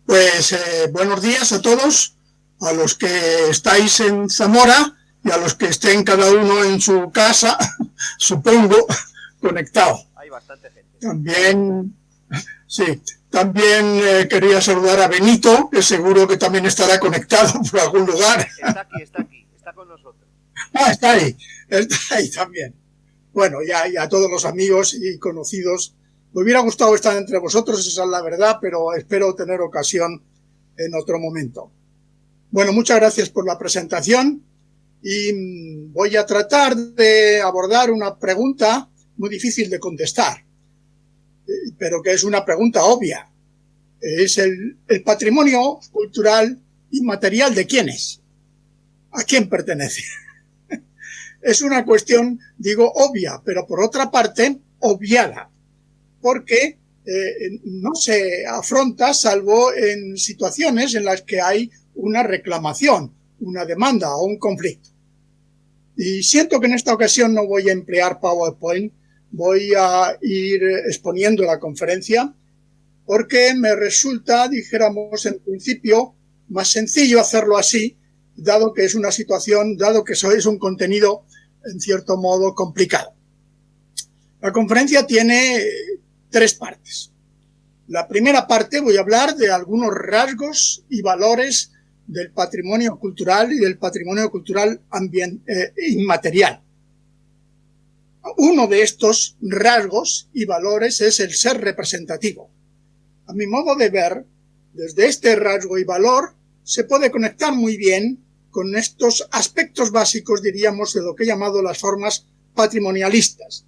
Pues buenos días a todos, a los que estáis en Zamora y a los que estén cada uno en su casa, supongo, conectado. Hay bastante gente. También, sí, también quería saludar a Benito, que seguro que también estará conectado por algún lugar. Está con nosotros. Está ahí también. Bueno, y a todos los amigos y conocidos. Me hubiera gustado estar entre vosotros, esa es la verdad, pero espero tener ocasión en otro momento. Bueno, muchas gracias por la presentación y voy a tratar de abordar una pregunta muy difícil de contestar, pero que es una pregunta obvia. Es el patrimonio cultural inmaterial ¿de quién es? ¿A quién pertenece? Es una cuestión, digo, obvia, pero por otra parte, obviada, porque no se afronta salvo en situaciones en las que hay una reclamación, una demanda o un conflicto. Y siento que en esta ocasión no voy a emplear PowerPoint, voy a ir exponiendo la conferencia, porque me resulta, dijéramos en principio, más sencillo hacerlo así, dado que es una situación, dado que es un contenido en cierto modo complicado. La conferencia tiene 3 partes. La primera parte voy a hablar de algunos rasgos y valores del patrimonio cultural y del patrimonio cultural inmaterial. Uno de estos rasgos y valores es el ser representativo. A mi modo de ver, desde este rasgo y valor se puede conectar muy bien con estos aspectos básicos, diríamos, de lo que he llamado las formas patrimonialistas,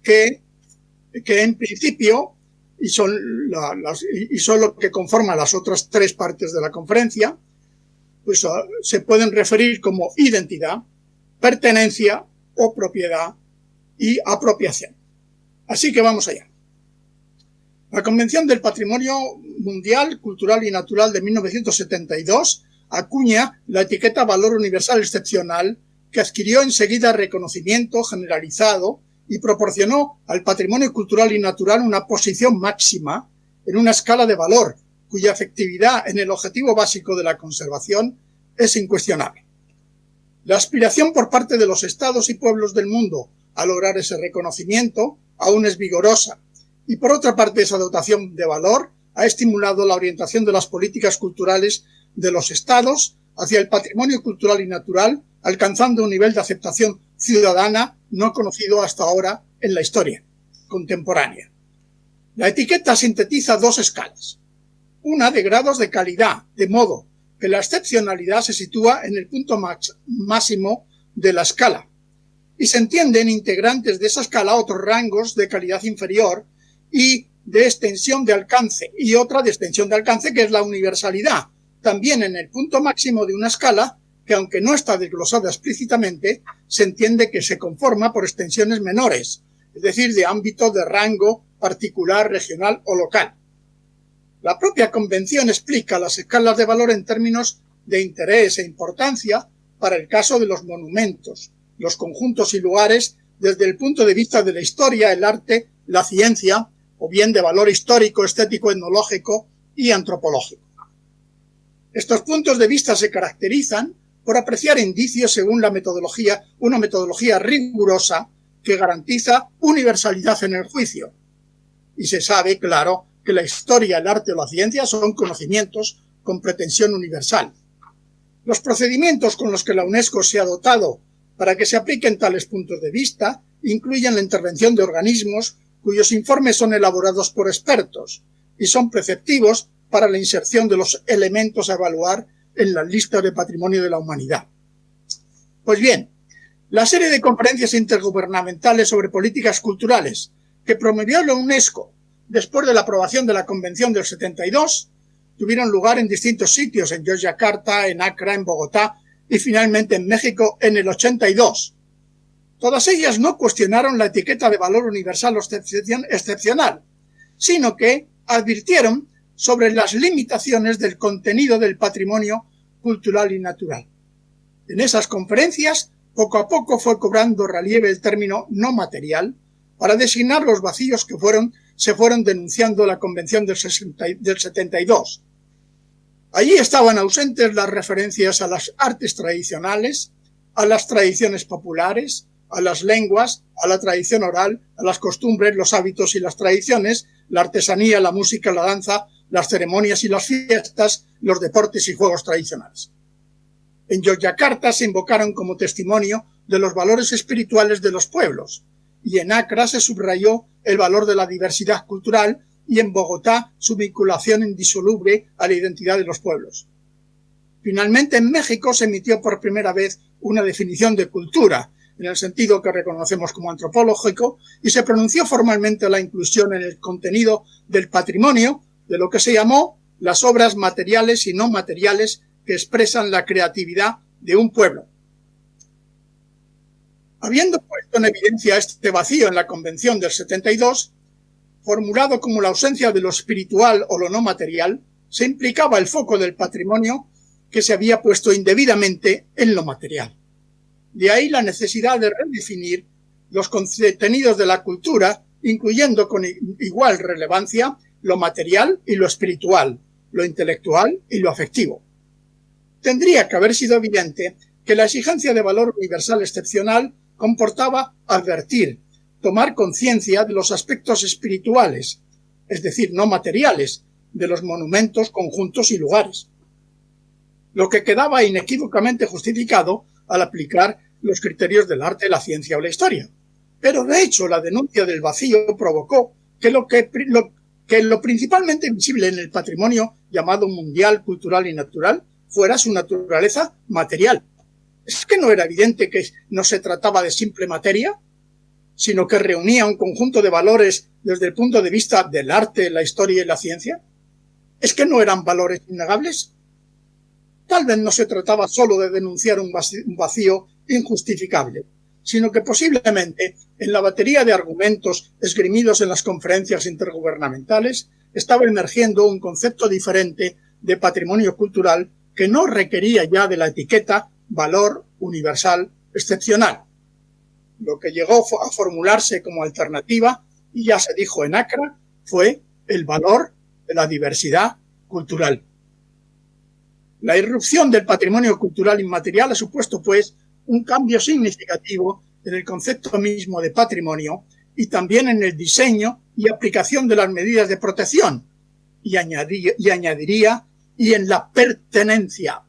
que en principio, y son lo que conforman las otras 3 partes de la conferencia, pues se pueden referir como identidad, pertenencia o propiedad y apropiación. Así que vamos allá. La Convención del Patrimonio Mundial, Cultural y Natural de 1972 acuña la etiqueta Valor Universal Excepcional, que adquirió enseguida reconocimiento generalizado y proporcionó al patrimonio cultural y natural una posición máxima en una escala de valor, cuya efectividad en el objetivo básico de la conservación es incuestionable. La aspiración por parte de los estados y pueblos del mundo a lograr ese reconocimiento aún es vigorosa, y por otra parte esa dotación de valor ha estimulado la orientación de las políticas culturales de los estados hacia el patrimonio cultural y natural, alcanzando un nivel de aceptación ciudadana no conocido hasta ahora en la historia contemporánea. La etiqueta sintetiza 2 escalas. Una de grados de calidad, de modo que la excepcionalidad se sitúa en el punto máximo de la escala, y se entienden integrantes de esa escala otros rangos de calidad inferior y de extensión de alcance, y otra de extensión de alcance que es la universalidad, también en el punto máximo de una escala que, aunque no está desglosada explícitamente, se entiende que se conforma por extensiones menores, es decir, de ámbito de rango particular, regional o local. La propia Convención explica las escalas de valor en términos de interés e importancia para el caso de los monumentos, los conjuntos y lugares desde el punto de vista de la historia, el arte, la ciencia, o bien de valor histórico, estético, etnológico y antropológico. Estos puntos de vista se caracterizan por apreciar indicios según una metodología rigurosa que garantiza universalidad en el juicio. Y se sabe, claro, que la historia, el arte o la ciencia son conocimientos con pretensión universal. Los procedimientos con los que la UNESCO se ha dotado para que se apliquen tales puntos de vista incluyen la intervención de organismos cuyos informes son elaborados por expertos y son preceptivos para la inserción de los elementos a evaluar en la lista de patrimonio de la humanidad. Pues bien, la serie de conferencias intergubernamentales sobre políticas culturales que promovió la UNESCO después de la aprobación de la Convención del 72 tuvieron lugar en distintos sitios, en Yogyakarta, en Accra, en Bogotá y finalmente en México en el 82. Todas ellas no cuestionaron la etiqueta de valor universal o excepcional, sino que advirtieron sobre las limitaciones del contenido del patrimonio cultural y natural. En esas conferencias, poco a poco fue cobrando relieve el término no material para designar los vacíos que se fueron denunciando la Convención del 72. Allí estaban ausentes las referencias a las artes tradicionales, a las tradiciones populares, a las lenguas, a la tradición oral, a las costumbres, los hábitos y las tradiciones, la artesanía, la música, la danza, las ceremonias y las fiestas, los deportes y juegos tradicionales. En Yogyakarta se invocaron como testimonio de los valores espirituales de los pueblos, y en Accra se subrayó el valor de la diversidad cultural, y en Bogotá su vinculación indisoluble a la identidad de los pueblos. Finalmente, en México se emitió por primera vez una definición de cultura, en el sentido que reconocemos como antropológico, y se pronunció formalmente la inclusión en el contenido del patrimonio de lo que se llamó las obras materiales y no materiales que expresan la creatividad de un pueblo. Habiendo puesto en evidencia este vacío en la Convención del 72, formulado como la ausencia de lo espiritual o lo no material, se implicaba el foco del patrimonio que se había puesto indebidamente en lo material. De ahí la necesidad de redefinir los contenidos de la cultura, incluyendo con igual relevancia lo material y lo espiritual, lo intelectual y lo afectivo. Tendría que haber sido evidente que la exigencia de valor universal excepcional comportaba advertir, tomar conciencia de los aspectos espirituales, es decir, no materiales, de los monumentos, conjuntos y lugares, lo que quedaba inequívocamente justificado al aplicar los criterios del arte, la ciencia o la historia. Pero de hecho la denuncia del vacío provocó que lo principalmente visible en el patrimonio llamado mundial, cultural y natural fuera su naturaleza material. ¿Es que no era evidente que no se trataba de simple materia, sino que reunía un conjunto de valores desde el punto de vista del arte, la historia y la ciencia? ¿Es que no eran valores innegables? Tal vez no se trataba solo de denunciar un vacío injustificable, sino que posiblemente en la batería de argumentos esgrimidos en las conferencias intergubernamentales estaba emergiendo un concepto diferente de patrimonio cultural que no requería ya de la etiqueta valor universal excepcional. Lo que llegó a formularse como alternativa, y ya se dijo en Accra, fue el valor de la diversidad cultural. La irrupción del patrimonio cultural inmaterial ha supuesto, pues, un cambio significativo en el concepto mismo de patrimonio y también en el diseño y aplicación de las medidas de protección, y añadiría, y en la pertenencia.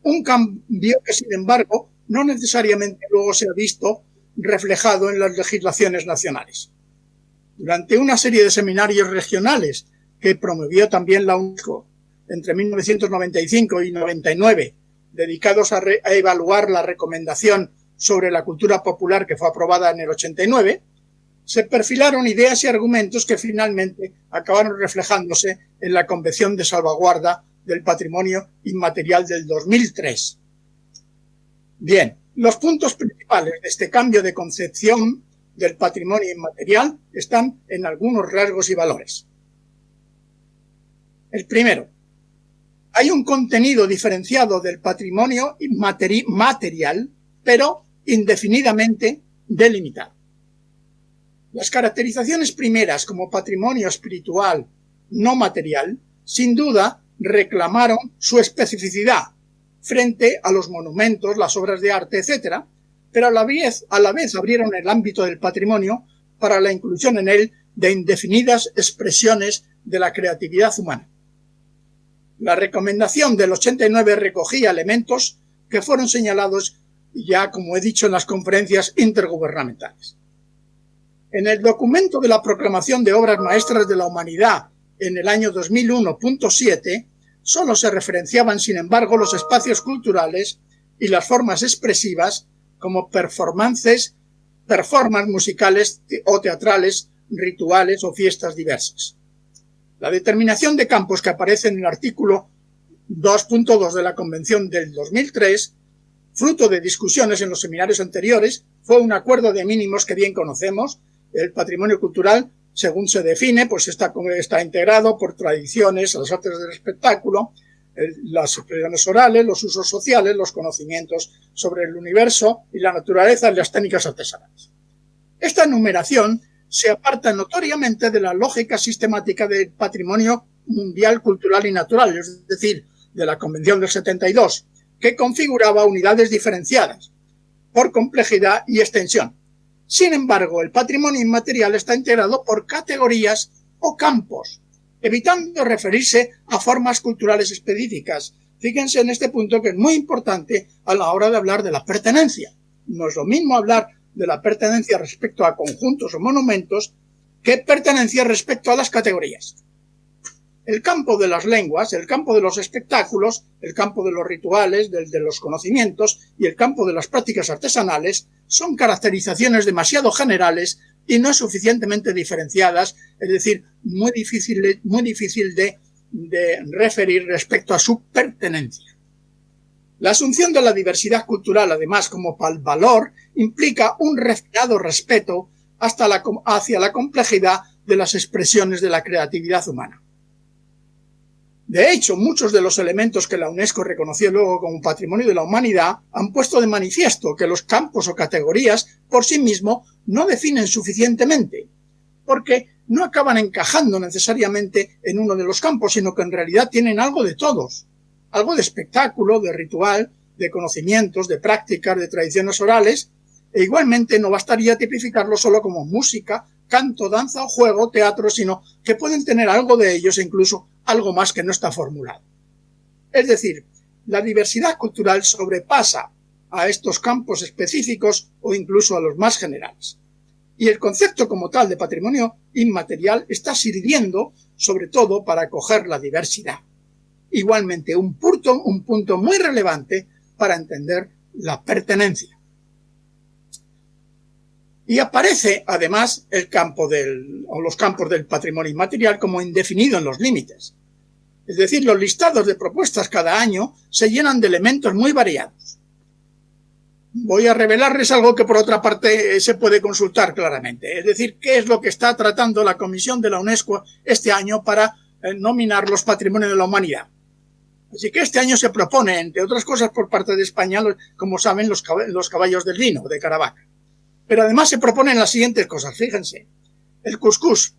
Un cambio que, sin embargo, no necesariamente luego se ha visto reflejado en las legislaciones nacionales. Durante una serie de seminarios regionales que promovió también la UNESCO entre 1995 y 99, dedicados a evaluar la recomendación sobre la cultura popular que fue aprobada en el 89, se perfilaron ideas y argumentos que finalmente acabaron reflejándose en la Convención de Salvaguarda del Patrimonio Inmaterial del 2003. Bien, los puntos principales de este cambio de concepción del patrimonio inmaterial están en algunos rasgos y valores. El primero, hay un contenido diferenciado del patrimonio material, pero indefinidamente delimitado. Las caracterizaciones primeras como patrimonio espiritual no material, sin duda, reclamaron su especificidad frente a los monumentos, las obras de arte, etc., pero a la vez abrieron el ámbito del patrimonio para la inclusión en él de indefinidas expresiones de la creatividad humana. La recomendación del 89 recogía elementos que fueron señalados ya, como he dicho, en las conferencias intergubernamentales. En el documento de la Proclamación de Obras Maestras de la Humanidad en el año 2001.7, solo se referenciaban, sin embargo, los espacios culturales y las formas expresivas como performances musicales o teatrales, rituales o fiestas diversas. La determinación de campos que aparece en el artículo 2.2 de la Convención del 2003, fruto de discusiones en los seminarios anteriores, fue un acuerdo de mínimos que bien conocemos. El patrimonio cultural, según se define, pues está integrado por tradiciones, las artes del espectáculo, las expresiones orales, los usos sociales, los conocimientos sobre el universo y la naturaleza y las técnicas artesanales. Esta enumeración se aparta notoriamente de la lógica sistemática del patrimonio Mundial Cultural y Natural, es decir, de la Convención del 72, que configuraba unidades diferenciadas por complejidad y extensión. Sin embargo, el patrimonio inmaterial está integrado por categorías o campos, evitando referirse a formas culturales específicas. Fíjense en este punto, que es muy importante a la hora de hablar de la pertenencia. No es lo mismo hablar de la pertenencia respecto a conjuntos o monumentos que pertenencia respecto a las categorías. El campo de las lenguas, el campo de los espectáculos, el campo de los rituales, de los conocimientos y el campo de las prácticas artesanales son caracterizaciones demasiado generales y no suficientemente diferenciadas, es decir, muy difícil de referir respecto a su pertenencia. La asunción de la diversidad cultural, además, como valor, implica un refinado respeto hacia la complejidad de las expresiones de la creatividad humana. De hecho, muchos de los elementos que la UNESCO reconoció luego como Patrimonio de la Humanidad han puesto de manifiesto que los campos o categorías por sí mismos no definen suficientemente, porque no acaban encajando necesariamente en uno de los campos, sino que en realidad tienen algo de todos, algo de espectáculo, de ritual, de conocimientos, de prácticas, de tradiciones orales, e igualmente no bastaría tipificarlo solo como música, canto, danza o juego, teatro, sino que pueden tener algo de ellos e incluso algo más que no está formulado. Es decir, la diversidad cultural sobrepasa a estos campos específicos o incluso a los más generales. Y el concepto como tal de patrimonio inmaterial está sirviendo sobre todo para acoger la diversidad. Igualmente, un punto muy relevante para entender la pertenencia. Y aparece, además, los campos del patrimonio inmaterial como indefinido en los límites. Es decir, los listados de propuestas cada año se llenan de elementos muy variados. Voy a revelarles algo que por otra parte se puede consultar claramente. Es decir, qué es lo que está tratando la Comisión de la UNESCO este año para nominar los patrimonios de la humanidad. Así que este año se propone, entre otras cosas por parte de España, como saben, los caballos del vino de Caravaca. Pero además se proponen las siguientes cosas, fíjense. El cuscús,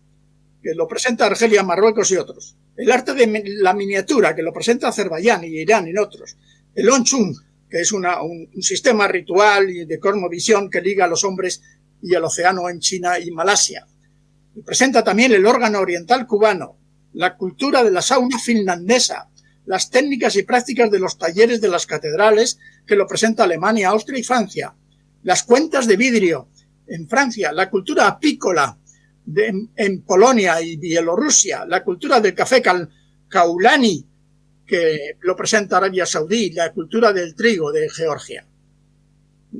que lo presenta Argelia, Marruecos y otros. El arte de la miniatura, que lo presenta Azerbaiyán y Irán y otros. El onchung, que es un sistema ritual y de cosmovisión que liga a los hombres y al océano en China y Malasia. Y presenta también el órgano oriental cubano, la cultura de la sauna finlandesa, las técnicas y prácticas de los talleres de las catedrales, que lo presenta Alemania, Austria y Francia. Las cuentas de vidrio en Francia, la cultura apícola en Polonia y Bielorrusia, la cultura del café kaulani, que lo presenta Arabia Saudí, la cultura del trigo de Georgia.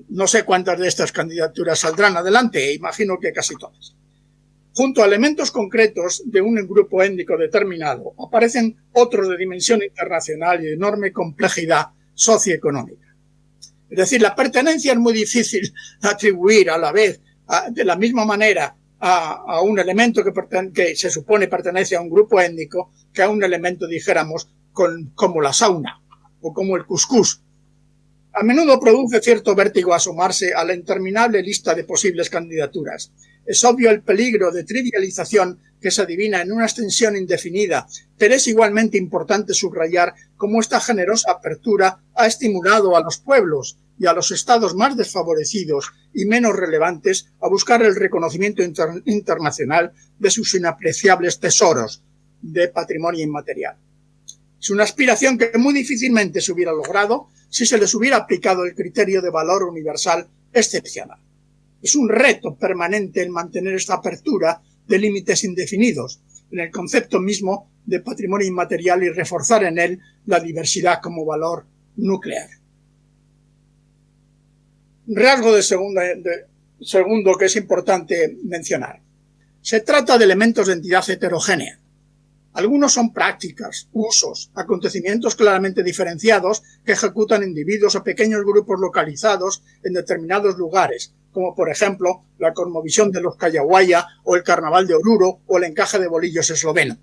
No sé cuántas de estas candidaturas saldrán adelante, imagino que casi todas. Junto a elementos concretos de un grupo étnico determinado, aparecen otros de dimensión internacional y de enorme complejidad socioeconómica. Es decir, la pertenencia es muy difícil atribuir a la vez, de la misma manera, a un elemento que se supone pertenece a un grupo étnico que a un elemento, dijéramos, como la sauna o como el cuscús. A menudo produce cierto vértigo asomarse a la interminable lista de posibles candidaturas. Es obvio el peligro de trivialización que se adivina en una extensión indefinida, pero es igualmente importante subrayar cómo esta generosa apertura ha estimulado a los pueblos y a los estados más desfavorecidos y menos relevantes a buscar el reconocimiento internacional de sus inapreciables tesoros de patrimonio inmaterial. Es una aspiración que muy difícilmente se hubiera logrado si se les hubiera aplicado el criterio de valor universal excepcional. Es un reto permanente el mantener esta apertura de límites indefinidos en el concepto mismo de patrimonio inmaterial y reforzar en él la diversidad como valor nuclear. Rasgo segundo que es importante mencionar. Se trata de elementos de entidad heterogénea. Algunos son prácticas, usos, acontecimientos claramente diferenciados que ejecutan individuos o pequeños grupos localizados en determinados lugares, como por ejemplo la cosmovisión de los Callahuaya o el carnaval de Oruro o el encaje de bolillos esloveno.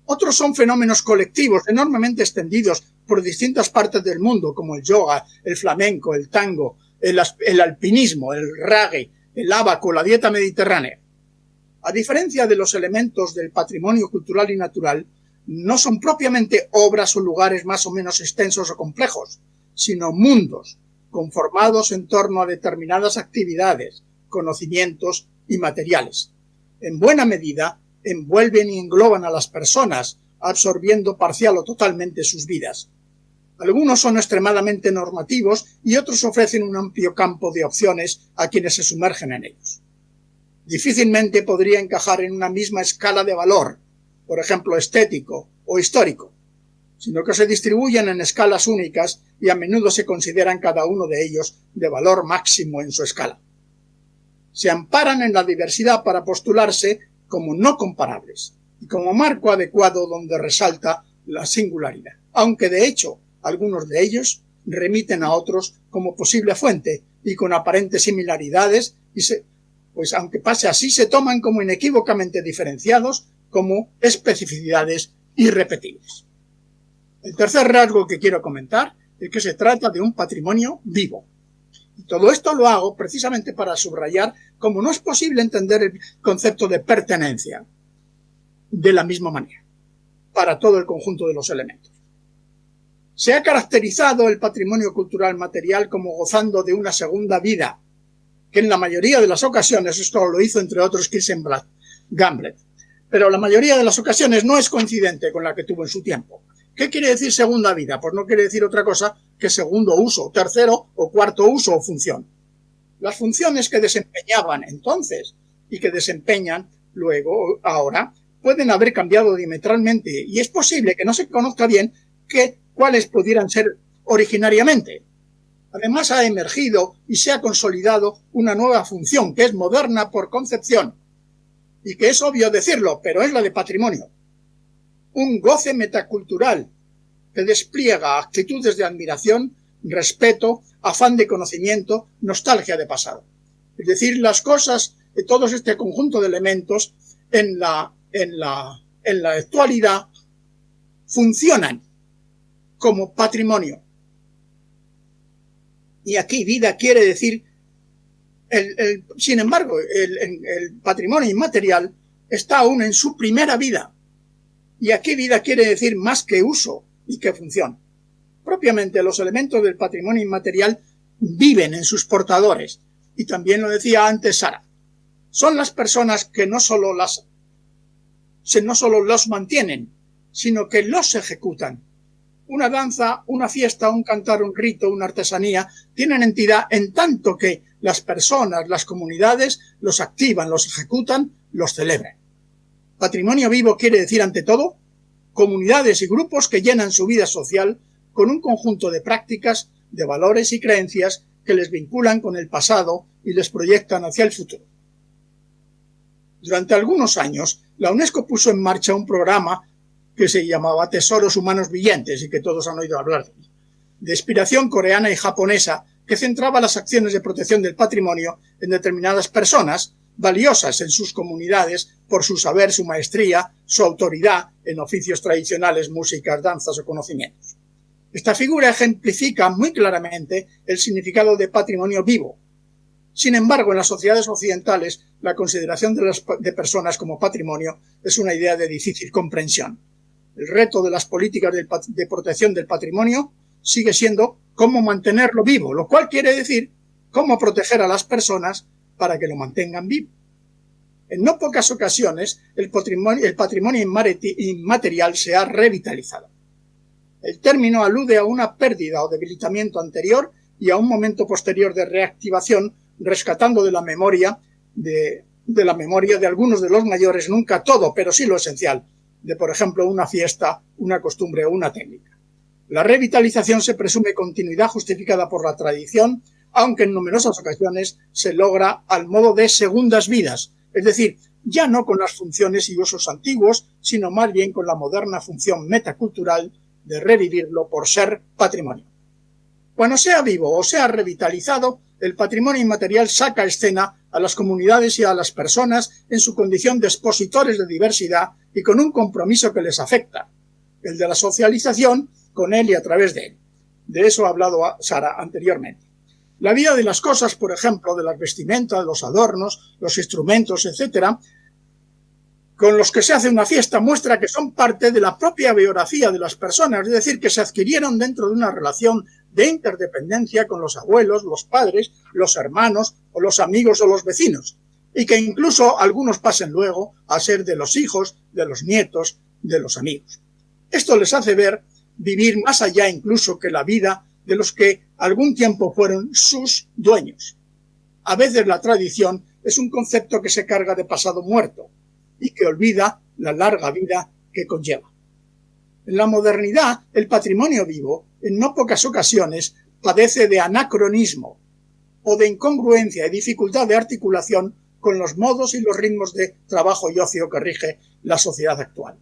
Otros son fenómenos colectivos enormemente extendidos por distintas partes del mundo, como el yoga, el flamenco, el tango, el alpinismo, el reggae, el ábaco, la dieta mediterránea. A diferencia de los elementos del patrimonio cultural y natural, no son propiamente obras o lugares más o menos extensos o complejos, sino mundos conformados en torno a determinadas actividades, conocimientos y materiales. En buena medida, envuelven y engloban a las personas, absorbiendo parcial o totalmente sus vidas. Algunos son extremadamente normativos y otros ofrecen un amplio campo de opciones a quienes se sumergen en ellos. Difícilmente podría encajar en una misma escala de valor, por ejemplo estético o histórico, sino que se distribuyen en escalas únicas y a menudo se consideran cada uno de ellos de valor máximo en su escala. Se amparan en la diversidad para postularse como no comparables y como marco adecuado donde resalta la singularidad, aunque de hecho algunos de ellos remiten a otros como posible fuente y con aparentes similaridades pues aunque pase así se toman como inequívocamente diferenciados como especificidades irrepetibles. El tercer rasgo que quiero comentar es que se trata de un patrimonio vivo. Y todo esto lo hago precisamente para subrayar cómo no es posible entender el concepto de pertenencia de la misma manera para todo el conjunto de los elementos. Se ha caracterizado el patrimonio cultural material como gozando de una segunda vida, que en la mayoría de las ocasiones, esto lo hizo entre otros Kirsten Gamblet, pero la mayoría de las ocasiones no es coincidente con la que tuvo en su tiempo. ¿Qué quiere decir segunda vida? Pues no quiere decir otra cosa que segundo uso, tercero o cuarto uso o función. Las funciones que desempeñaban entonces y que desempeñan luego, ahora, pueden haber cambiado diametralmente y es posible que no se conozca bien cuáles pudieran ser originariamente. Además ha emergido y se ha consolidado una nueva función que es moderna por concepción y que es obvio decirlo, pero es la de patrimonio. Un goce metacultural que despliega actitudes de admiración, respeto, afán de conocimiento, nostalgia de pasado. Es decir, las cosas, todo este conjunto de elementos en la actualidad funcionan como patrimonio. Y aquí vida quiere decir, sin embargo, el patrimonio inmaterial está aún en su primera vida. Y aquí vida quiere decir más que uso y que función. Propiamente los elementos del patrimonio inmaterial viven en sus portadores. Y también lo decía antes Sara. Son las personas que no solo los mantienen, sino que los ejecutan. Una danza, una fiesta, un cantar, un rito, una artesanía, tienen entidad en tanto que las personas, las comunidades, los activan, los ejecutan, los celebran. Patrimonio vivo quiere decir, ante todo, comunidades y grupos que llenan su vida social con un conjunto de prácticas, de valores y creencias que les vinculan con el pasado y les proyectan hacia el futuro. Durante algunos años, la UNESCO puso en marcha un programa que se llamaba Tesoros Humanos Vivientes y que todos han oído hablar de inspiración coreana y japonesa, que centraba las acciones de protección del patrimonio en determinadas personas valiosas en sus comunidades por su saber, su maestría, su autoridad en oficios tradicionales, músicas, danzas o conocimientos. Esta figura ejemplifica muy claramente el significado de patrimonio vivo. Sin embargo, en las sociedades occidentales, la consideración de personas como patrimonio es una idea de difícil comprensión. El reto de las políticas de protección del patrimonio sigue siendo cómo mantenerlo vivo, lo cual quiere decir cómo proteger a las personas para que lo mantengan vivo. En no pocas ocasiones, el patrimonio inmaterial se ha revitalizado. El término alude a una pérdida o debilitamiento anterior y a un momento posterior de reactivación, rescatando de la memoria de algunos de los mayores, nunca todo, pero sí lo esencial, de, por ejemplo, una fiesta, una costumbre o una técnica. La revitalización se presume continuidad justificada por la tradición, aunque en numerosas ocasiones se logra al modo de segundas vidas, es decir, ya no con las funciones y usos antiguos, sino más bien con la moderna función metacultural de revivirlo por ser patrimonio. Cuando sea vivo o sea revitalizado, el patrimonio inmaterial saca a escena a las comunidades y a las personas en su condición de expositores de diversidad y con un compromiso que les afecta, el de la socialización con él y a través de él. De eso ha hablado Sara anteriormente. La vida de las cosas, por ejemplo, de las vestimentas, los adornos, los instrumentos, etc., con los que se hace una fiesta muestra que son parte de la propia biografía de las personas, es decir, que se adquirieron dentro de una relación de interdependencia con los abuelos, los padres, los hermanos o los amigos o los vecinos, y que incluso algunos pasen luego a ser de los hijos, de los nietos, de los amigos. Esto les hace vivir más allá incluso que la vida de los que algún tiempo fueron sus dueños. A veces la tradición es un concepto que se carga de pasado muerto y que olvida la larga vida que conlleva. En la modernidad, el patrimonio vivo, en no pocas ocasiones, padece de anacronismo o de incongruencia y dificultad de articulación con los modos y los ritmos de trabajo y ocio que rige la sociedad actual.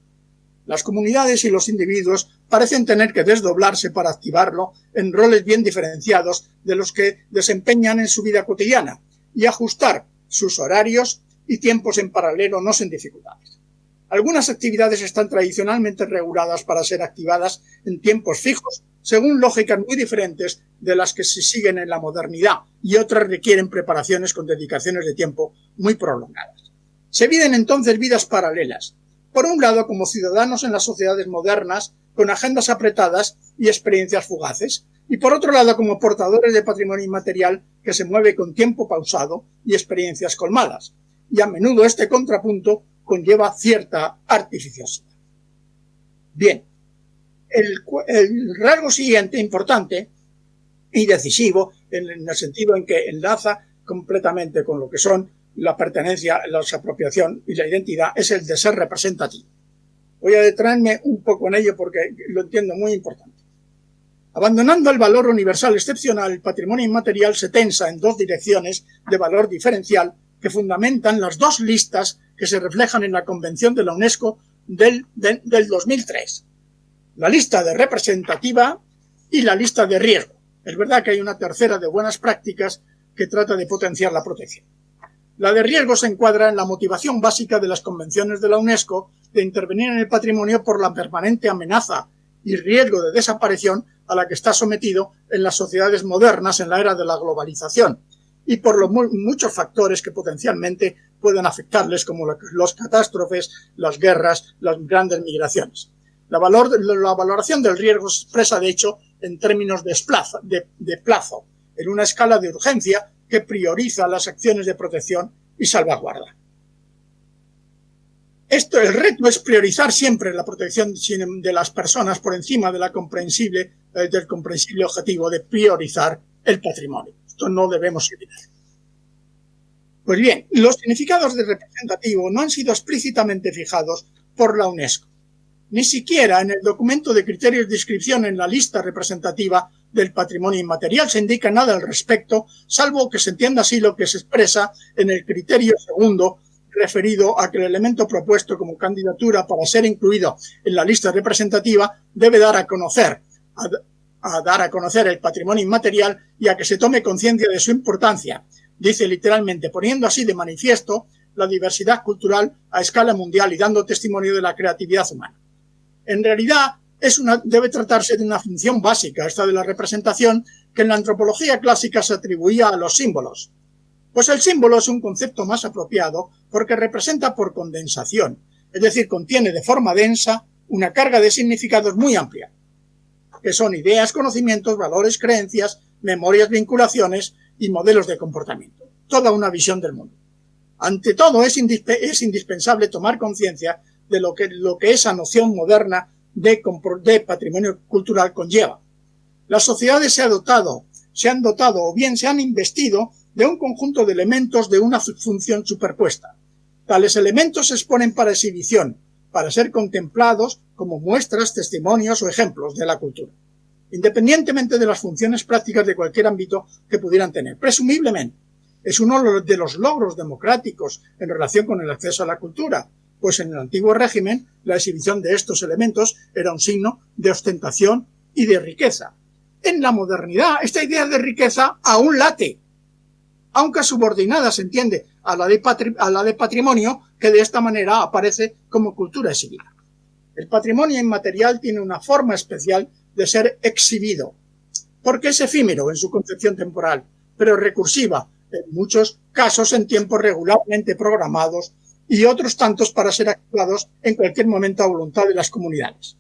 Las comunidades y los individuos parecen tener que desdoblarse para activarlo en roles bien diferenciados de los que desempeñan en su vida cotidiana y ajustar sus horarios y tiempos en paralelo no sin dificultades. Algunas actividades están tradicionalmente reguladas para ser activadas en tiempos fijos, según lógicas muy diferentes de las que se siguen en la modernidad, y otras requieren preparaciones con dedicaciones de tiempo muy prolongadas. Se viven entonces vidas paralelas, por un lado como ciudadanos en las sociedades modernas, con agendas apretadas y experiencias fugaces, y por otro lado como portadores de patrimonio inmaterial que se mueve con tiempo pausado y experiencias colmadas, y a menudo este contrapunto conlleva cierta artificiosidad. Bien, el rasgo siguiente, importante y decisivo, en el sentido en que enlaza completamente con lo que son la pertenencia, la apropiación y la identidad, es el de ser representativo. Voy a detenerme un poco en ello porque lo entiendo muy importante. Abandonando el valor universal excepcional, el patrimonio inmaterial se tensa en dos direcciones de valor diferencial que fundamentan las dos listas que se reflejan en la Convención de la UNESCO del 2003. La lista de representativa y la lista de riesgo. Es verdad que hay una tercera de buenas prácticas que trata de potenciar la protección. La de riesgo se encuadra en la motivación básica de las convenciones de la UNESCO de intervenir en el patrimonio por la permanente amenaza y riesgo de desaparición a la que está sometido en las sociedades modernas en la era de la globalización y por los muchos factores que potencialmente pueden afectarles como las catástrofes, las guerras, las grandes migraciones. La valoración del riesgo se expresa, de hecho, en términos de plazo, en una escala de urgencia que prioriza las acciones de protección y salvaguarda. El reto es priorizar siempre la protección de las personas por encima del comprensible objetivo de priorizar el patrimonio. Esto no debemos evitar. Pues bien, los significados de representativo no han sido explícitamente fijados por la UNESCO. Ni siquiera en el documento de criterios de inscripción en la lista representativa del patrimonio inmaterial se indica nada al respecto, salvo que se entienda así lo que se expresa en el criterio segundo, referido a que el elemento propuesto como candidatura para ser incluido en la lista representativa debe dar a conocer el patrimonio inmaterial y a que se tome conciencia de su importancia. Dice literalmente, poniendo así de manifiesto la diversidad cultural a escala mundial y dando testimonio de la creatividad humana. En realidad, debe tratarse de una función básica, esta de la representación, que en la antropología clásica se atribuía a los símbolos. Pues el símbolo es un concepto más apropiado porque representa por condensación, es decir, contiene de forma densa una carga de significados muy amplia, que son ideas, conocimientos, valores, creencias, memorias, vinculaciones y modelos de comportamiento. Toda una visión del mundo. Ante todo, es indispensable tomar conciencia de lo que esa noción moderna de patrimonio cultural conlleva. Las sociedades se han dotado o bien se han investido de un conjunto de elementos de una función superpuesta. Tales elementos se exponen para exhibición, para ser contemplados como muestras, testimonios o ejemplos de la cultura, independientemente de las funciones prácticas de cualquier ámbito que pudieran tener. Presumiblemente, es uno de los logros democráticos en relación con el acceso a la cultura, pues en el antiguo régimen la exhibición de estos elementos era un signo de ostentación y de riqueza. En la modernidad, esta idea de riqueza aún late, aunque subordinada, se entiende, a la de patrimonio, que de esta manera aparece como cultura exhibida. El patrimonio inmaterial tiene una forma especial de ser exhibido, porque es efímero en su concepción temporal, pero recursiva, en muchos casos en tiempos regularmente programados y otros tantos para ser activados en cualquier momento a voluntad de las comunidades,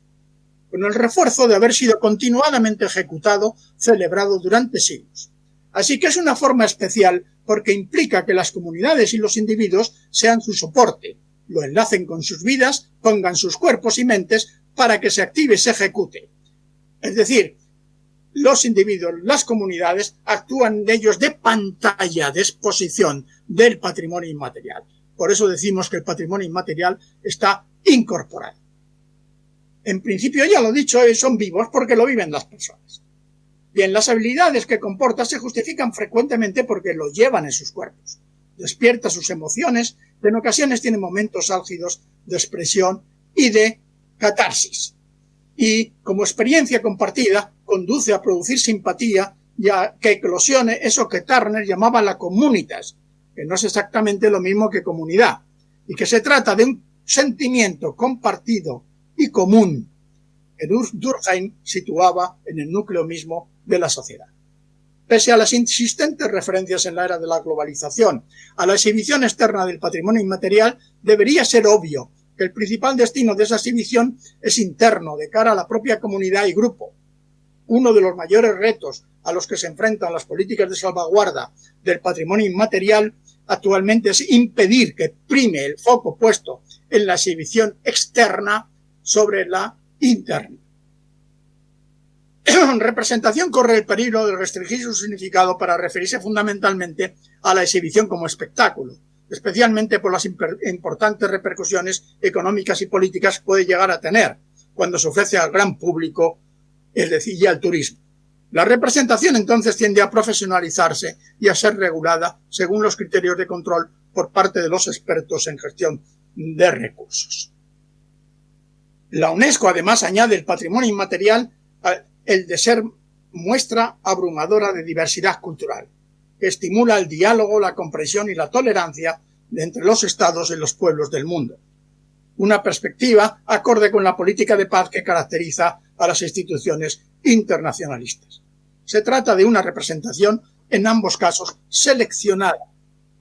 con el refuerzo de haber sido continuadamente ejecutado, celebrado durante siglos. Así que es una forma especial porque implica que las comunidades y los individuos sean su soporte, lo enlacen con sus vidas, pongan sus cuerpos y mentes para que se active y se ejecute. Es decir, los individuos, las comunidades, actúan de ellos de pantalla, de exposición del patrimonio inmaterial. Por eso decimos que el patrimonio inmaterial está incorporado. En principio, ya lo he dicho, son vivos porque lo viven las personas. Bien, las habilidades que comporta se justifican frecuentemente porque lo llevan en sus cuerpos. Despierta sus emociones, en ocasiones tiene momentos álgidos de expresión y de catarsis. Y, como experiencia compartida, conduce a producir simpatía y a que eclosione eso que Turner llamaba la communitas, que no es exactamente lo mismo que comunidad, y que se trata de un sentimiento compartido y común que Durkheim situaba en el núcleo mismo de la sociedad. Pese a las insistentes referencias en la era de la globalización a la exhibición externa del patrimonio inmaterial, debería ser obvio que el principal destino de esa exhibición es interno, de cara a la propia comunidad y grupo. Uno de los mayores retos a los que se enfrentan las políticas de salvaguarda del patrimonio inmaterial actualmente es impedir que prime el foco puesto en la exhibición externa sobre la interna. Representación corre el peligro de restringir su significado para referirse fundamentalmente a la exhibición como espectáculo, especialmente por las importantes repercusiones económicas y políticas que puede llegar a tener cuando se ofrece al gran público, es decir, y al turismo. La representación entonces tiende a profesionalizarse y a ser regulada según los criterios de control por parte de los expertos en gestión de recursos. La UNESCO además añade el patrimonio inmaterial el de ser muestra abrumadora de diversidad cultural, que estimula el diálogo, la comprensión y la tolerancia entre los estados y los pueblos del mundo. Una perspectiva acorde con la política de paz que caracteriza a las instituciones internacionalistas. Se trata de una representación, en ambos casos, seleccionada,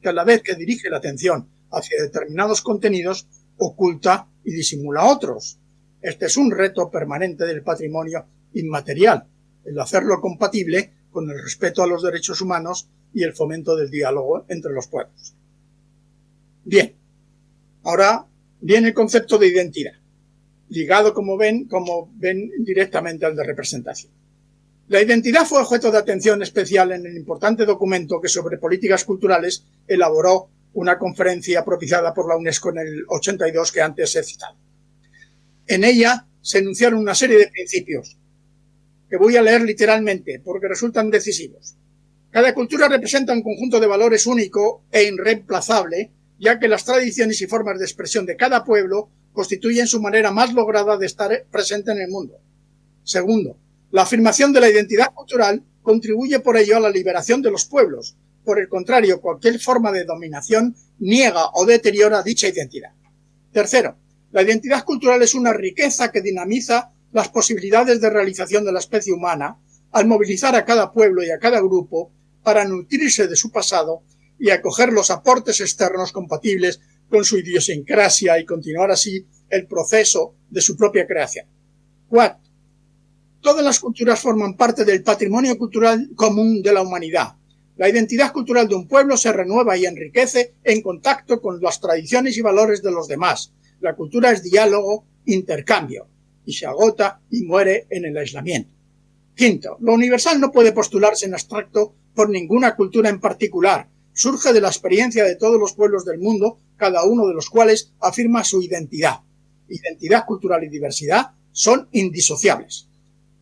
que a la vez que dirige la atención hacia determinados contenidos, oculta y disimula otros. Este es un reto permanente del patrimonio inmaterial, el hacerlo compatible con el respeto a los derechos humanos y el fomento del diálogo entre los pueblos. Bien, ahora viene el concepto de identidad, ligado, como ven, directamente al de representación. La identidad fue objeto de atención especial en el importante documento que sobre políticas culturales elaboró una conferencia propiciada por la UNESCO en el 82 que antes he citado. En ella se enunciaron una serie de principios que voy a leer literalmente porque resultan decisivos. Cada cultura representa un conjunto de valores único e irreemplazable, ya que las tradiciones y formas de expresión de cada pueblo constituyen su manera más lograda de estar presente en el mundo. Segundo, la afirmación de la identidad cultural contribuye por ello a la liberación de los pueblos. Por el contrario, cualquier forma de dominación niega o deteriora dicha identidad. Tercero, la identidad cultural es una riqueza que dinamiza las posibilidades de realización de la especie humana al movilizar a cada pueblo y a cada grupo para nutrirse de su pasado y acoger los aportes externos compatibles con su idiosincrasia y continuar así el proceso de su propia creación. Cuarto, todas las culturas forman parte del patrimonio cultural común de la humanidad. La identidad cultural de un pueblo se renueva y enriquece en contacto con las tradiciones y valores de los demás. La cultura es diálogo, intercambio, y se agota y muere en el aislamiento. Quinto, lo universal no puede postularse en abstracto por ninguna cultura en particular. Surge de la experiencia de todos los pueblos del mundo, cada uno de los cuales afirma su identidad. Identidad cultural y diversidad son indisociables.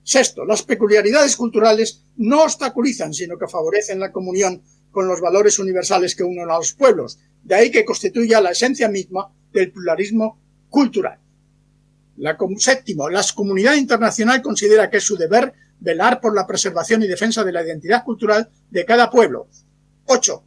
Sexto, las peculiaridades culturales no obstaculizan, sino que favorecen la comunión con los valores universales que unen a los pueblos. De ahí que constituya la esencia misma del pluralismo cultural. Séptimo, la comunidad internacional considera que es su deber velar por la preservación y defensa de la identidad cultural de cada pueblo. 8.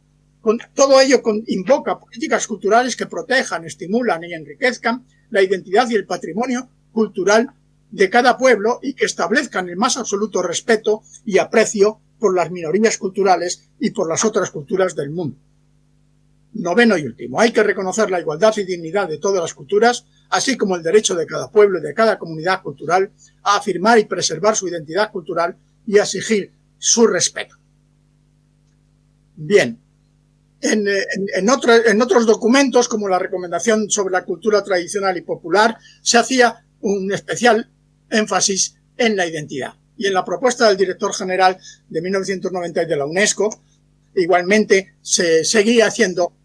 Todo ello invoca políticas culturales que protejan, estimulan y enriquezcan la identidad y el patrimonio cultural de cada pueblo y que establezcan el más absoluto respeto y aprecio por las minorías culturales y por las otras culturas del mundo. Noveno y último, hay que reconocer la igualdad y dignidad de todas las culturas, así como el derecho de cada pueblo y de cada comunidad cultural a afirmar y preservar su identidad cultural y a exigir su respeto. Bien, en otros documentos, como la recomendación sobre la cultura tradicional y popular, se hacía un especial énfasis en la identidad. Y en la propuesta del director general de 1990 de la UNESCO, igualmente se seguía haciendo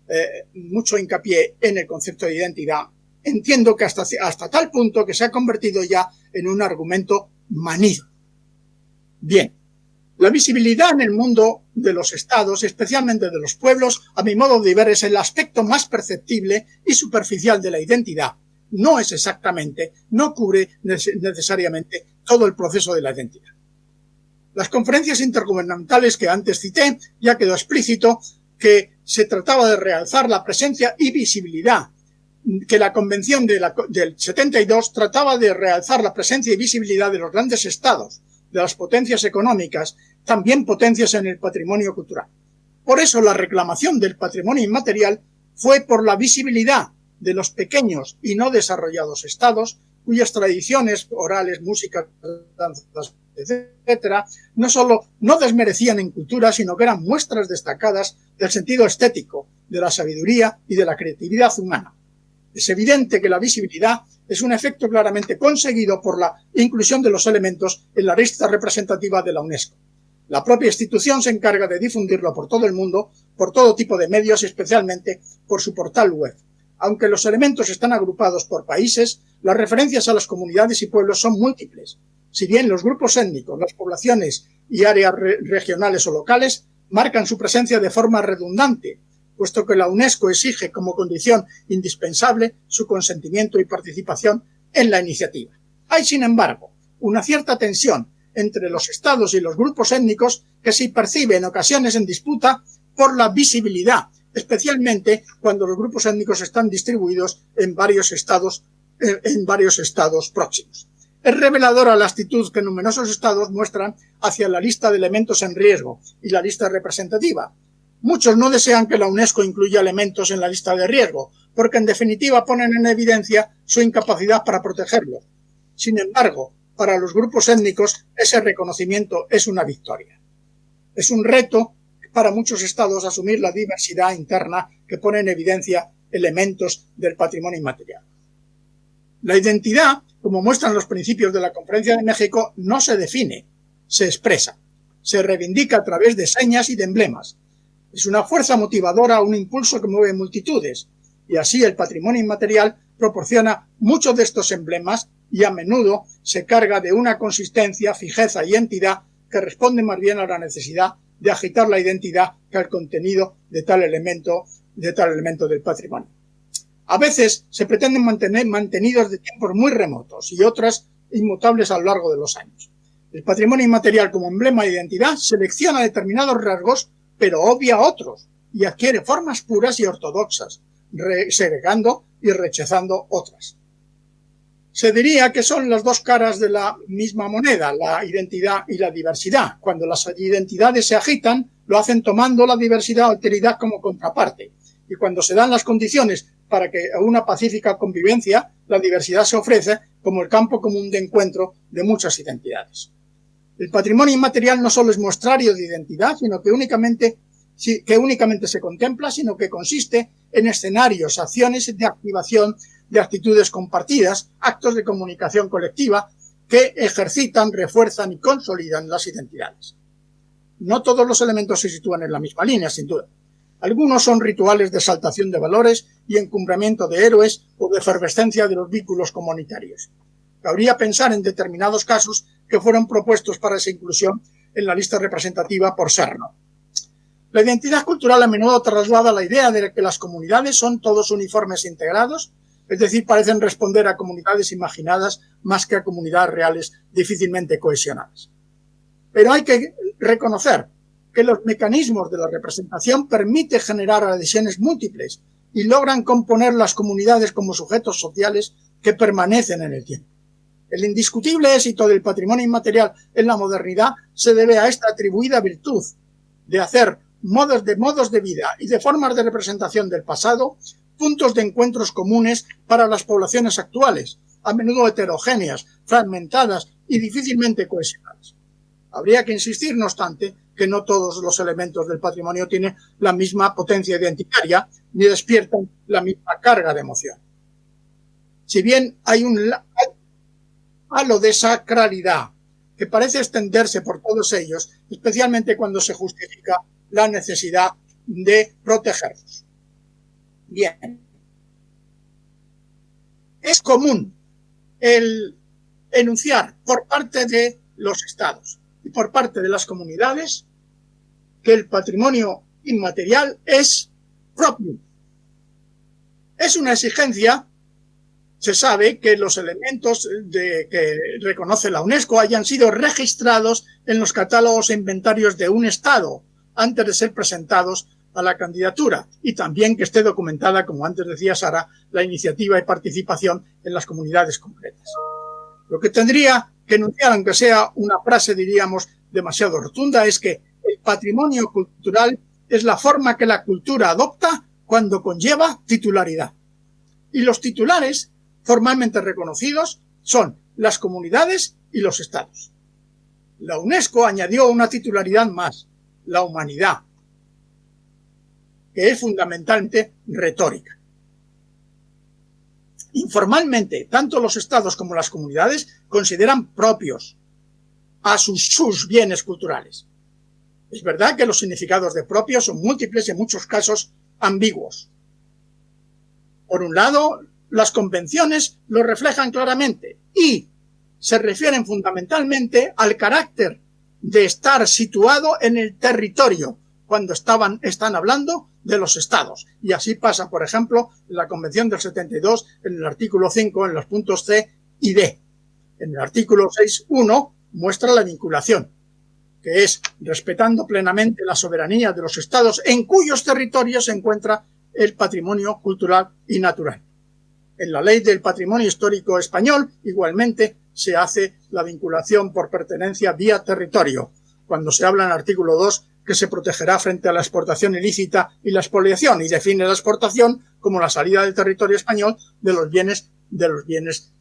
mucho hincapié en el concepto de identidad. Entiendo que hasta tal punto que se ha convertido ya en un argumento manido. Bien, la visibilidad en el mundo de los estados, especialmente de los pueblos, a mi modo de ver, es el aspecto más perceptible y superficial de la identidad. No es exactamente, no cubre necesariamente todo el proceso de la identidad. Las conferencias intergubernamentales que antes cité ya quedó explícito que se trataba de realzar la presencia y visibilidad, que la convención del 72 trataba de realzar la presencia y visibilidad de los grandes estados, de las potencias económicas, también potencias en el patrimonio cultural. Por eso la reclamación del patrimonio inmaterial fue por la visibilidad de los pequeños y no desarrollados estados, cuyas tradiciones orales, músicas, danzas, etcétera, no solo no desmerecían en cultura, sino que eran muestras destacadas del sentido estético, de la sabiduría y de la creatividad humana. Es evidente que la visibilidad es un efecto claramente conseguido por la inclusión de los elementos en la lista representativa de la UNESCO. La propia institución se encarga de difundirlo por todo el mundo, por todo tipo de medios, especialmente por su portal web. Aunque los elementos están agrupados por países, las referencias a las comunidades y pueblos son múltiples. Si bien los grupos étnicos, las poblaciones y áreas regionales o locales marcan su presencia de forma redundante, puesto que la UNESCO exige como condición indispensable su consentimiento y participación en la iniciativa. Hay, sin embargo, una cierta tensión entre los estados y los grupos étnicos que se percibe en ocasiones en disputa por la visibilidad, especialmente cuando los grupos étnicos están distribuidos en varios estados próximos. Es reveladora la actitud que numerosos estados muestran hacia la lista de elementos en riesgo y la lista representativa. Muchos no desean que la UNESCO incluya elementos en la lista de riesgo, porque en definitiva ponen en evidencia su incapacidad para protegerlos. Sin embargo, para los grupos étnicos ese reconocimiento es una victoria. Es un reto para muchos estados asumir la diversidad interna que pone en evidencia elementos del patrimonio inmaterial. La identidad, como muestran los principios de la Conferencia de México, no se define, se expresa, se reivindica a través de señas y de emblemas. Es una fuerza motivadora, un impulso que mueve multitudes, y así el patrimonio inmaterial proporciona muchos de estos emblemas y a menudo se carga de una consistencia, fijeza y entidad que responde más bien a la necesidad de agitar la identidad que al contenido de tal elemento del patrimonio. A veces se pretenden mantener mantenidos de tiempos muy remotos y otras inmutables a lo largo de los años. El patrimonio inmaterial como emblema de identidad selecciona determinados rasgos, pero obvia otros y adquiere formas puras y ortodoxas, segregando y rechazando otras. Se diría que son las dos caras de la misma moneda, la identidad y la diversidad. Cuando las identidades se agitan, lo hacen tomando la diversidad o alteridad como contraparte. Y cuando se dan las condiciones para que una pacífica convivencia, la diversidad se ofrece como el campo común de encuentro de muchas identidades. El patrimonio inmaterial no solo es muestrario de identidad, sino que únicamente se contempla, sino que consiste en escenarios, acciones de activación de actitudes compartidas, actos de comunicación colectiva que ejercitan, refuerzan y consolidan las identidades. No todos los elementos se sitúan en la misma línea, sin duda. Algunos son rituales de exaltación de valores y encumbramiento de héroes o de efervescencia de los vínculos comunitarios. Cabría pensar en determinados casos que fueron propuestos para esa inclusión en la lista representativa por Serno. La identidad cultural a menudo traslada la idea de que las comunidades son todos uniformes e integrados, es decir, parecen responder a comunidades imaginadas más que a comunidades reales difícilmente cohesionadas. Pero hay que reconocer que los mecanismos de la representación permiten generar adhesiones múltiples y logran componer las comunidades como sujetos sociales que permanecen en el tiempo. El indiscutible éxito del patrimonio inmaterial en la modernidad se debe a esta atribuida virtud de hacer modos de vida y de formas de representación del pasado, puntos de encuentros comunes para las poblaciones actuales, a menudo heterogéneas, fragmentadas y difícilmente cohesionadas. Habría que insistir, no obstante, que no todos los elementos del patrimonio tienen la misma potencia identitaria ni despiertan la misma carga de emoción. Si bien hay un halo de sacralidad que parece extenderse por todos ellos, especialmente cuando se justifica la necesidad de protegerlos. Bien. Es común el enunciar por parte de los estados y por parte de las comunidades que el patrimonio inmaterial es propio. Es una exigencia. Se sabe que los elementos que reconoce la UNESCO hayan sido registrados en los catálogos e inventarios de un estado antes de ser presentados a la candidatura, y también que esté documentada, como antes decía Sara, la iniciativa y participación en las comunidades concretas. Lo que tendría que enunciar, aunque sea una frase, diríamos, demasiado rotunda, es que el patrimonio cultural es la forma que la cultura adopta cuando conlleva titularidad. Y los titulares formalmente reconocidos son las comunidades y los estados. La UNESCO añadió una titularidad más, la humanidad, que es fundamentalmente retórica. Informalmente, tanto los estados como las comunidades consideran propios a sus bienes culturales. Es verdad que los significados de propio son múltiples y en muchos casos ambiguos. Por un lado, las convenciones lo reflejan claramente y se refieren fundamentalmente al carácter de estar situado en el territorio cuando están hablando de los estados. Y así pasa, por ejemplo, en la Convención del 72, en el artículo 5, en los puntos C y D. En el artículo 6.1 muestra la vinculación, que es respetando plenamente la soberanía de los estados en cuyos territorios se encuentra el patrimonio cultural y natural. En la Ley del Patrimonio Histórico Español, igualmente, se hace la vinculación por pertenencia vía territorio, cuando se habla en el artículo 2 que se protegerá frente a la exportación ilícita y la expoliación, y define la exportación como la salida del territorio español de los bienes,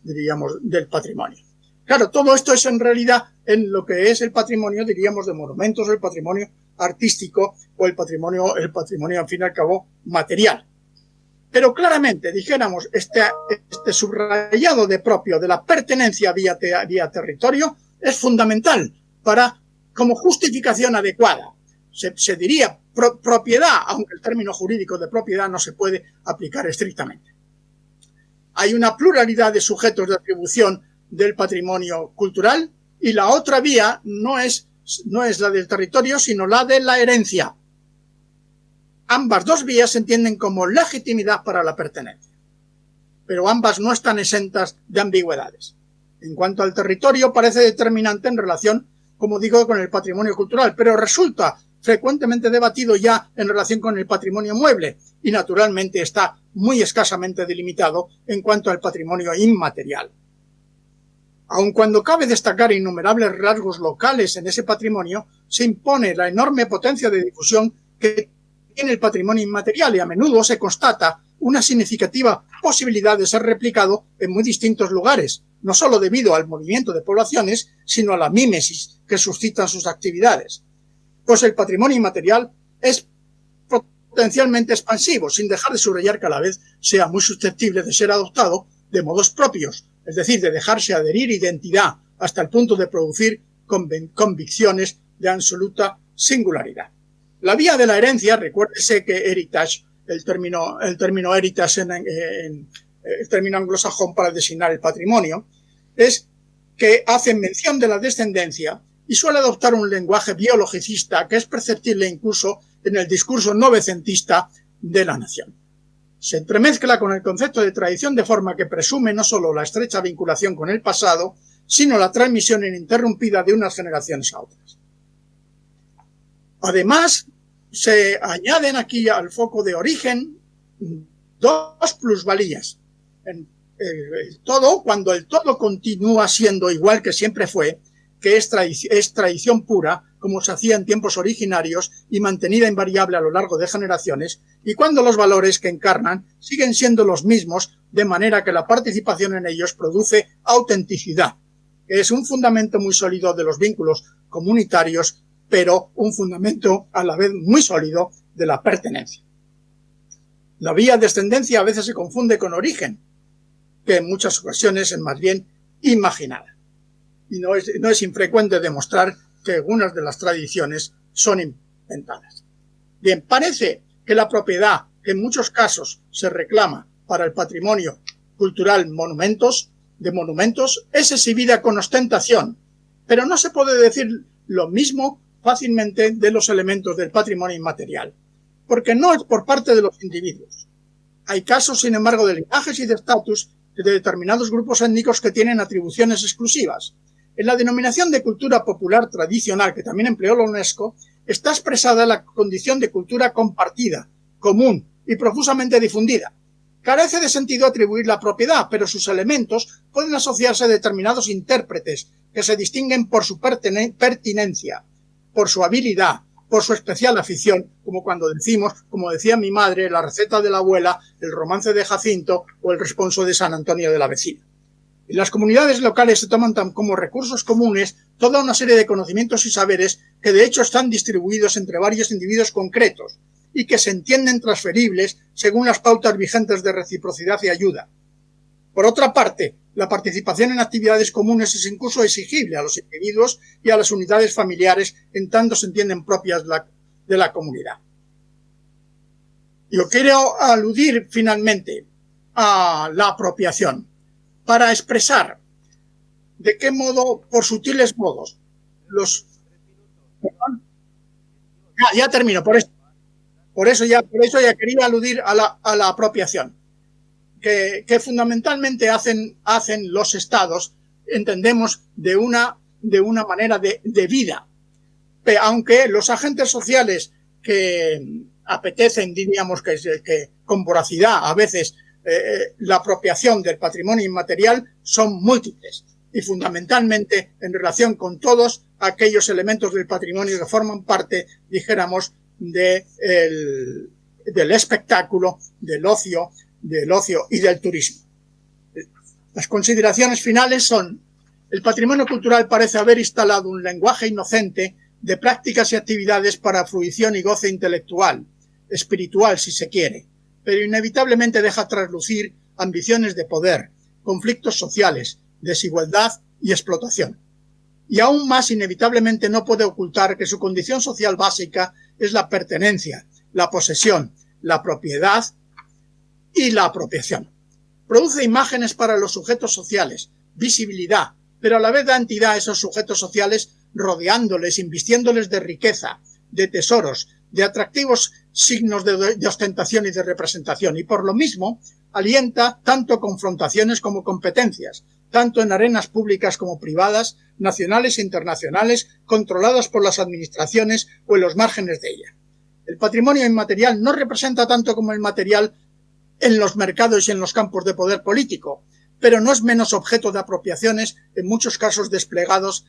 diríamos, del patrimonio. Claro, todo esto es en realidad en lo que es el patrimonio, diríamos, de monumentos, el patrimonio artístico o el patrimonio, al fin y al cabo, material. Pero claramente, dijéramos, este subrayado de propio de la pertenencia vía territorio es fundamental como justificación adecuada. Se diría propiedad, aunque el término jurídico de propiedad no se puede aplicar estrictamente. Hay una pluralidad de sujetos de atribución del patrimonio cultural y la otra vía no es la del territorio, sino la de la herencia. Ambas dos vías se entienden como legitimidad para la pertenencia, pero ambas no están exentas de ambigüedades. En cuanto al territorio, parece determinante en relación, como digo, con el patrimonio cultural, pero resulta frecuentemente debatido ya en relación con el patrimonio mueble y naturalmente está muy escasamente delimitado en cuanto al patrimonio inmaterial. Aun cuando cabe destacar innumerables rasgos locales en ese patrimonio, se impone la enorme potencia de difusión que tiene el patrimonio inmaterial y a menudo se constata una significativa posibilidad de ser replicado en muy distintos lugares, no solo debido al movimiento de poblaciones, sino a la mímesis que suscitan sus actividades. Pues el patrimonio inmaterial es potencialmente expansivo, sin dejar de subrayar que a la vez sea muy susceptible de ser adoptado de modos propios, es decir, de dejarse adherir identidad hasta el punto de producir convicciones de absoluta singularidad. La vía de la herencia, recuérdese que heritage, el término heritage el término anglosajón para designar el patrimonio, es que hace mención de la descendencia y suele adoptar un lenguaje biologicista que es perceptible incluso en el discurso novecentista de la nación. Se entremezcla con el concepto de tradición de forma que presume no solo la estrecha vinculación con el pasado, sino la transmisión ininterrumpida de unas generaciones a otras. Además, se añaden aquí al foco de origen dos plusvalías. Cuando el todo continúa siendo igual que siempre fue, que es tradición pura, como se hacía en tiempos originarios y mantenida invariable a lo largo de generaciones, y cuando los valores que encarnan siguen siendo los mismos, de manera que la participación en ellos produce autenticidad, que es un fundamento muy sólido de los vínculos comunitarios, pero un fundamento a la vez muy sólido de la pertenencia. La vía descendencia a veces se confunde con origen, que en muchas ocasiones es más bien imaginada. Y no es infrecuente demostrar que algunas de las tradiciones son inventadas. Bien, parece que la propiedad que en muchos casos se reclama para el patrimonio cultural de monumentos es exhibida con ostentación, pero no se puede decir lo mismo fácilmente de los elementos del patrimonio inmaterial, porque no es por parte de los individuos. Hay casos, sin embargo, de linajes y de estatus de determinados grupos étnicos que tienen atribuciones exclusivas. En la denominación de cultura popular tradicional, que también empleó la UNESCO, está expresada la condición de cultura compartida, común y profusamente difundida. Carece de sentido atribuir la propiedad, pero sus elementos pueden asociarse a determinados intérpretes que se distinguen por su pertinencia, por su habilidad, por su especial afición, como cuando decimos, como decía mi madre, la receta de la abuela, el romance de Jacinto o el responso de San Antonio de la vecina. En las comunidades locales se toman como recursos comunes toda una serie de conocimientos y saberes que de hecho están distribuidos entre varios individuos concretos y que se entienden transferibles según las pautas vigentes de reciprocidad y ayuda. Por otra parte, la participación en actividades comunes es incluso exigible a los individuos y a las unidades familiares en tanto se entienden propias de la comunidad. Yo quiero aludir finalmente a la apropiación para expresar de qué modo, por sutiles modos, Ya termino, por eso ya quería aludir a la apropiación. Que fundamentalmente hacen los estados, entendemos, de una manera de vida. Aunque los agentes sociales que apetecen, diríamos que con voracidad, a veces la apropiación del patrimonio inmaterial son múltiples y fundamentalmente en relación con todos aquellos elementos del patrimonio que forman parte, dijéramos, del espectáculo, del ocio y del turismo. Las consideraciones finales son: el patrimonio cultural parece haber instalado un lenguaje inocente de prácticas y actividades para fruición y goce intelectual, espiritual si se quiere, pero inevitablemente deja traslucir ambiciones de poder, conflictos sociales, desigualdad y explotación. Y aún más inevitablemente no puede ocultar que su condición social básica es la pertenencia, la posesión, la propiedad y la apropiación. Produce imágenes para los sujetos sociales, visibilidad, pero a la vez da entidad a esos sujetos sociales rodeándoles, invistiéndoles de riqueza, de tesoros, de atractivos signos de ostentación y de representación, y por lo mismo alienta tanto confrontaciones como competencias, tanto en arenas públicas como privadas, nacionales e internacionales, controladas por las administraciones o en los márgenes de ella. El patrimonio inmaterial no representa tanto como el material en los mercados y en los campos de poder político, pero no es menos objeto de apropiaciones, en muchos casos desplegadas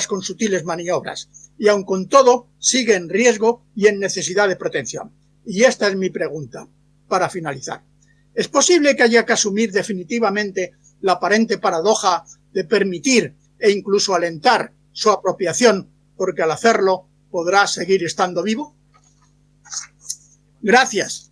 con sutiles maniobras, y aun con todo sigue en riesgo y en necesidad de protección. Y esta es mi pregunta, para finalizar. ¿Es posible que haya que asumir definitivamente la aparente paradoja de permitir e incluso alentar su apropiación, porque al hacerlo podrá seguir estando vivo? Gracias.